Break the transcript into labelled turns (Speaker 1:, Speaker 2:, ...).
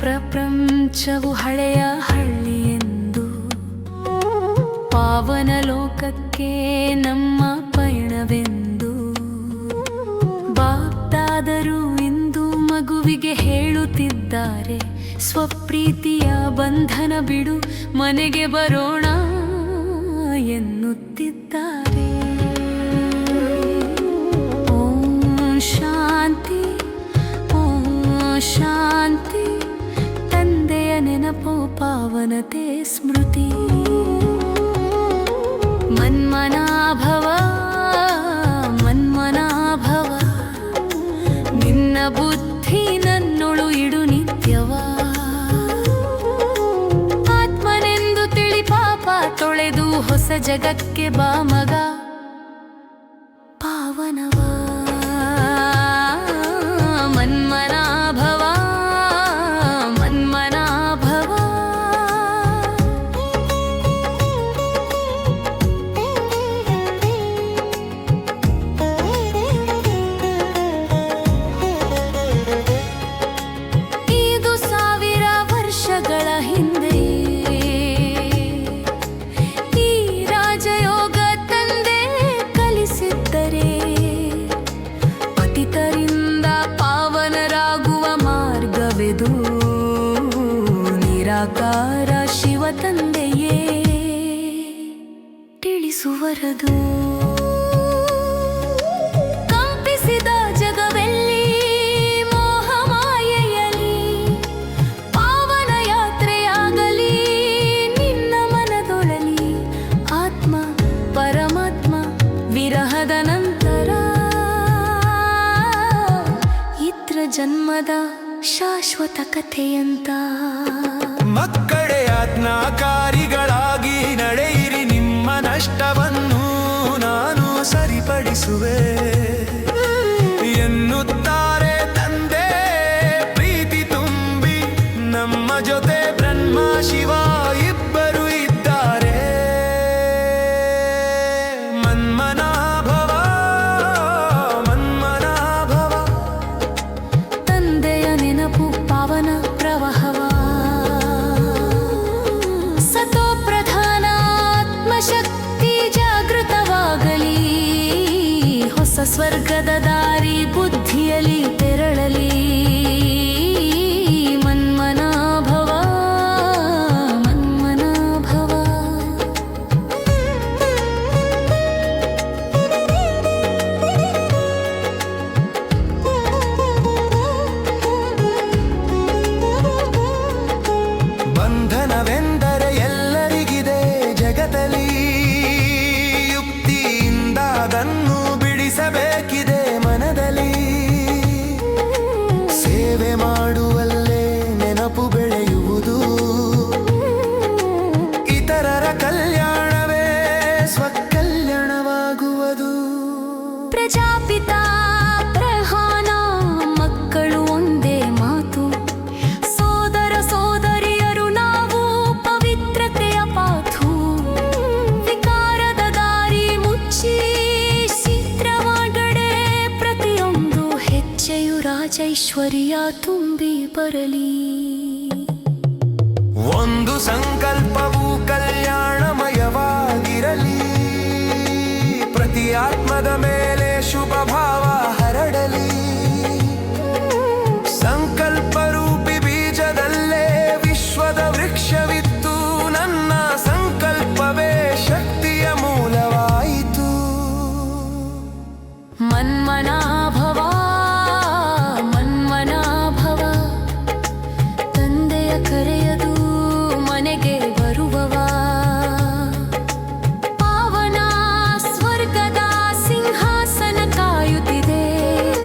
Speaker 1: ಪ್ರಪಂಚವು ಹಳೆಯ ಹಳ್ಳಿಯೆಂದು, ಪಾವನ ಲೋಕಕ್ಕೆ ನಮ್ಮ ಪಯಣವೆಂದು ಬಾಪ್ತಾದರು ಇಂದು ಮಗುವಿಗೆ ಹೇಳುತ್ತಿದ್ದಾರೆ. ಸ್ವಪ್ರೀತಿಯ ಬಂಧನ ಬಿಡು, ಮನೆಗೆ ಬರೋಣ ಎನ್ನುತ್ತಿದ್ದಾರೆ. ಓಂ ಶಾಂತಿ, ಓಂ ಶಾಂತಿ. ತಂದೆಯ ನೆನಪು, ಪಾವನತೆ ಸ್ಮೃತಿ. ಮನ್ಮನಾಭವ, ಮನ್ಮನಾಭವ. ನಿನ್ನ ಬುದ್ಧಿ ನನ್ನೊಳು ಇಡು ನಿತ್ಯವ. ಆತ್ಮನೆಂದು ತಿಳಿ ಪಾಪ ತೊಳೆದು ಹೊಸ ಜಗಕ್ಕೆ ಬಾ ಮಗ. ಪಾವನವ ಮನ್ಮನಾಭವ, ಮನ್ಮನಾಭವ. ಇದು 1000 ವರ್ಷಗಳ ಹಿಂದೆ ಈ ರಾಜಯೋಗ ತಂದೆ ಕಲಿಸಿದ್ದರೆ, ಪತಿತರಿಂದ ಪಾವನರಾಗುವ ಮಾರ್ಗವೆದು. ನಿರಾಕಾರ ಶಿವ ತಂದೆಯೇ ತಿಳಿಸುವರದು. ಕಂಪಿಸಿದ ಜಗವೆಲ್ಲಿ ಮೋಹಮಾಯೆಯಲಿ, ಪಾವನ ಯಾತ್ರೆಯಾಗಲಿ ನಿನ್ನ ಮನದೊಳಲಿ. ಆತ್ಮ ಪರಮಾತ್ಮ ವಿರಹದ ನಂತರ ಇದ್ರ ಜನ್ಮದ ಶಾಶ್ವತ ಕಥೆಯಂತ.
Speaker 2: ಮಕ್ಕಳೇ ಆಜ್ಞಾಕಾರಿಗಳಾಗಿ ನಡೆಯಿರಿ, ನಿಮ್ಮ ನಷ್ಟವನ್ನು ನಾನು ಸರಿಪಡಿಸುವೆ ಎನ್ನುತ್ತಾರೆ ತಂದೆ. ಪ್ರೀತಿ ತುಂಬಿ ನಮ್ಮ ಜೊತೆ ಬ್ರಹ್ಮ ಶಿವ ಇಬ್ಬರು ಇದ್ದಾರೆ. ಮನ್ಮನಾಭವ, ಮನ್ಮನಾಭವ.
Speaker 1: ತಂದೆಯ ನೆನಪು ಪಾವನ ಪ್ರವಾಹವ. ಸತೋ ಪ್ರಧಾನ ಆತ್ಮಶಕ್ತಿ ಜಾಗೃತವಾಗಲಿ, ಹೊಸ ಸ್ವರ್ಗದ ದಾರಿ ಬುದ್ಧಿಯಲ್ಲಿ ತೆರಳಲಿ. ಮನ್ಮನಾಭವ, ಮನ್ಮನಾಭವ.
Speaker 2: ಬಂಧನವೆಂದರೆ ಎಲ್ಲರಿಗಿದೆ ಜಗದಲ್ಲಿ, ಯುಕ್ತಿಯಿಂದ ಅದನ್ನು ಬಿಡಿಸಬೇಕಿದೆ ಮನದಲ್ಲಿ. ಸೇವೆ ಮಾಡುವಲ್ಲೇ ನೆನಪು ಬೆಳೆಯುವುದು, ಇತರರ ಕಲ್ಯಾಣವೇ ಸ್ವಕಲ್ಯಾಣವಾಗುವುದು.
Speaker 1: ಪ್ರಜಾಪಿತ ಪ್ರಧಾನ ಮಕ್ಕಳು ಒಂದೇ ಮಾತು, ಸೋದರ ಸೋದರಿಯರು ನಾವು ಪವಿತ್ರತೆಯ ಪಾತು. ವಿಕಾರದ ದಾರಿ ಮುಚ್ಚಿ ಚಿತ್ರವಾಗಡೆ ಪ್ರತಿಯೊಂದು ಹೆಜ್ಜೆಯು ರಾಜೈಶ್ವರ್ಯ ತುಂಬಿ ಬರಲಿ.
Speaker 2: ಒಂದು ಸಂಕಲ್ಪವು ಕಲ್ಯಾಣಮಯವಾಗಿರಲಿ, ಪ್ರತಿ ಆತ್ಮದ ಮೇಲೆ ಶುಭ ಭಾವ ಹರಡಲಿ. ಸಂಕಲ್ಪ ರೂಪಿ ಬೀಜದಲ್ಲೇ ವಿಶ್ವದ ವೃಕ್ಷವಿತ್ತು, ನನ್ನ ಸಂಕಲ್ಪವೇ ಶಕ್ತಿಯ ಮೂಲವಾಯಿತು.
Speaker 1: ಮನ್ಮನಾಭವ,